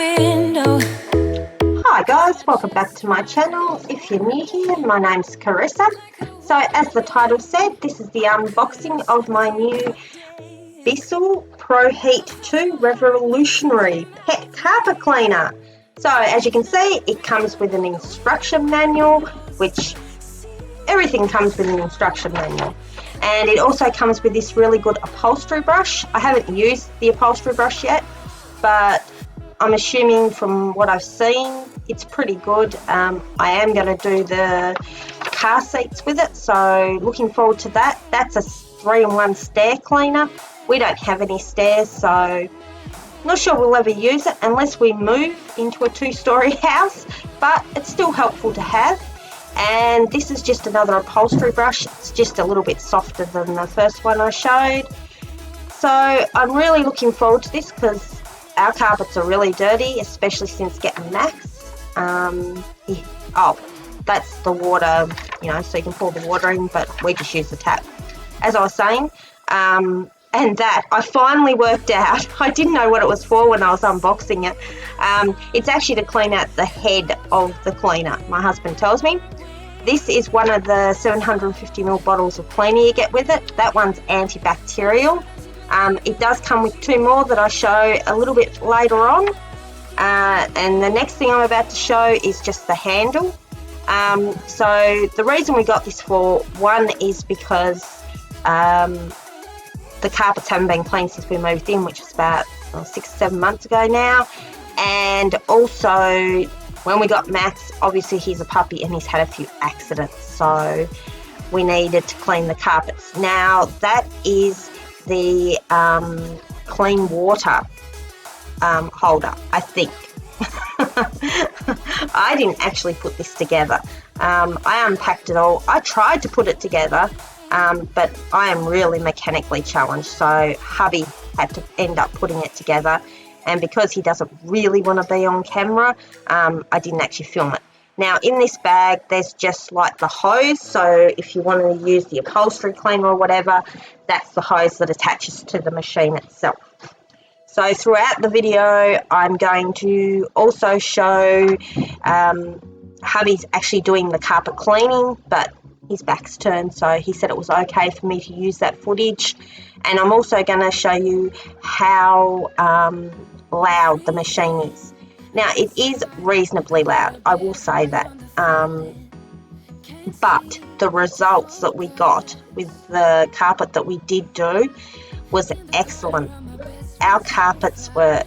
window. Hi guys, welcome back to my channel. If you're new here, my name's Carissa. So as the title said, this is the unboxing of my new Bissell Proheat 2 Revolutuinary Pet Carpet Cleaner. So as you can see, it comes with an instruction manual, which everything comes with an instruction manual. And it also comes with this really good upholstery brush. I haven't used the upholstery brush yet, but I'm assuming from what I've seen, it's pretty good. I am going to do the car seats with it, so looking forward to that. That's a 3-in-1 stair cleaner. We don't have any stairs, so not sure we'll ever use it unless we move into a 2-story house, but it's still helpful to have. And this is just another upholstery brush. It's just a little bit softer than the first one I showed. So I'm really looking forward to this because our carpets are really dirty, especially since getting Max. Oh, that's the water, so you can pour the water in, but we just use the tap. As I was saying, and that I finally worked out. I didn't know what it was for when I was unboxing it. It's actually to clean out the head of the cleaner, my husband tells me. This is one of the 750ml bottles of cleaner you get with it. That one's antibacterial. It does come with 2 more that I show a little bit later on. And the next thing I'm about to show is just the handle. So the reason we got this for, one is because the carpets haven't been cleaned since we moved in, which is about 6 or 7 months ago now. And also, when we got Max, obviously he's a puppy and he's had a few accidents, so we needed to clean the carpets. Now that is the clean water holder, I think. I didn't actually put this together. I unpacked it all. I tried to put it together, but I am really mechanically challenged, so hubby had to end up putting it together. And because he doesn't really want to be on camera, I didn't actually film it. Now in this bag, there's just like the hose, so if you want to use the upholstery cleaner or whatever, that's the hose that attaches to the machine itself. So throughout the video, I'm going to also show hubby's actually doing the carpet cleaning, but his back's turned, so he said it was okay for me to use that footage. And I'm also going to show you how loud the machine is. Now it is reasonably loud, I will say that, but the results that we got with the carpet that we did do was excellent. Our carpets were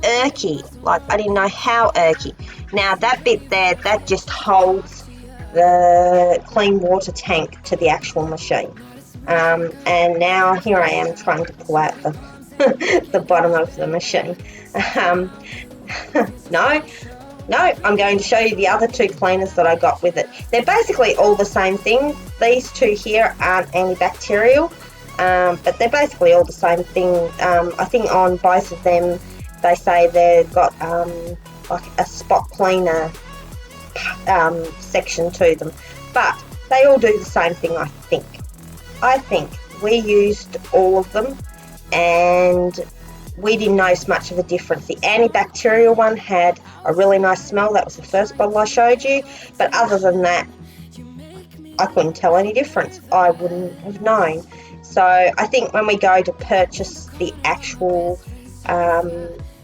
irky, like I didn't know how irky. Now that bit there, that just holds the clean water tank to the actual machine. And now here I am trying to pull out the bottom of the machine. No, I'm going to show you the other 2 cleaners that I got with it. They're basically all the same thing. These 2 here aren't antibacterial, but they're basically all the same thing. I think on both of them they say they've got like a spot cleaner section to them, but they all do the same thing. I think we used all of them and we didn't notice much of a difference. The antibacterial one had a really nice smell. That was the first bottle I showed you, but other than that, I couldn't tell any difference. I wouldn't have known. So I think when we go to purchase the actual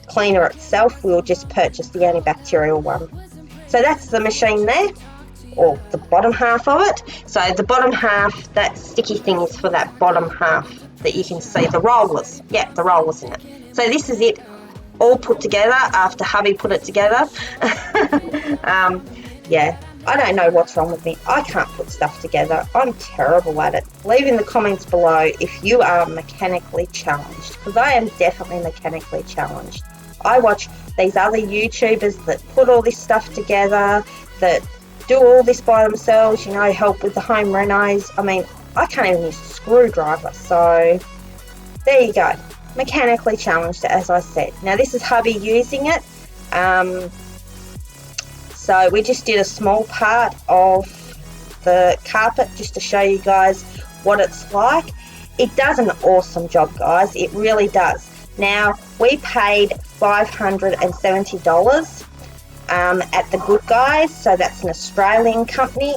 cleaner itself, we'll just purchase the antibacterial one. So that's the machine there, or the bottom half of it. So the bottom half, that sticky thing is for that bottom half that you can see, the rollers. Yeah, the rollers in it. So this is it all put together after hubby put it together. Yeah, I don't know what's wrong with me. I can't put stuff together. I'm terrible at it. Leave in the comments below if you are mechanically challenged, because I am definitely mechanically challenged. I watch these other YouTubers that put all this stuff together, that do all this by themselves, help with the home renos. I mean, I can't even use a screwdriver, so there you go. Mechanically challenged, as I said. Now this is hubby using it. So we just did a small part of the carpet just to show you guys what it's like. It does an awesome job, guys. It really does. Now, we paid $570 at The Good Guys. So that's an Australian company.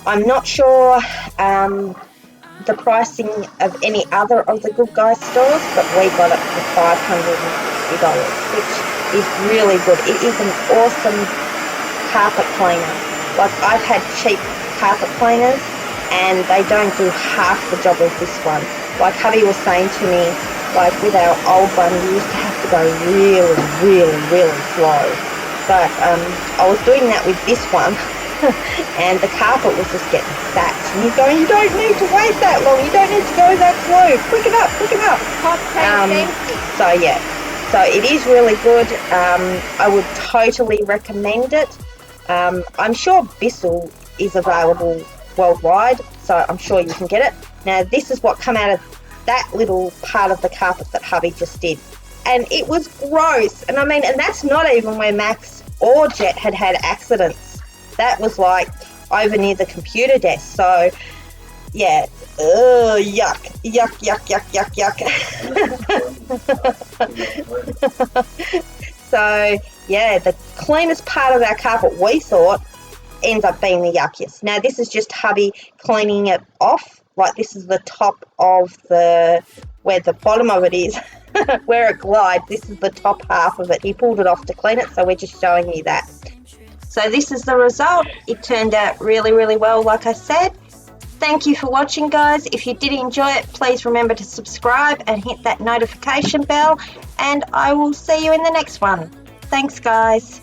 I'm not sure the pricing of any other of The Good Guys stores, but we got it for $560, which is really good. It is an awesome carpet cleaner. Like, I've had cheap carpet cleaners and they don't do half the job of this one. Like hubby was saying to me, like with our old one, we used to have to go really slow. But I was doing that with this one and the carpet was just getting sacked. And he's going, you don't need to wait that long, you don't need to go that slow, quick it up. So yeah, so it is really good. I would totally recommend it. I'm sure Bissell is available worldwide, so I'm sure you can get it. Now this is what come out of that little part of the carpet that hubby just did, and it was gross. And I mean, and that's not even where Max or Jet had accidents. That was like over near the computer desk. So yeah, yuck. So yeah, the cleanest part of our carpet, we thought, ends up being the yuckiest. Now this is just hubby cleaning it off. Like, this is the top of where the bottom of it is, where it glides. This is the top half of it. He pulled it off to clean it, so we're just showing you that. So this is the result. It turned out really well, like I said. Thank you for watching, guys. If you did enjoy it, please remember to subscribe and hit that notification bell, and I will see you in the next one. Thanks, guys.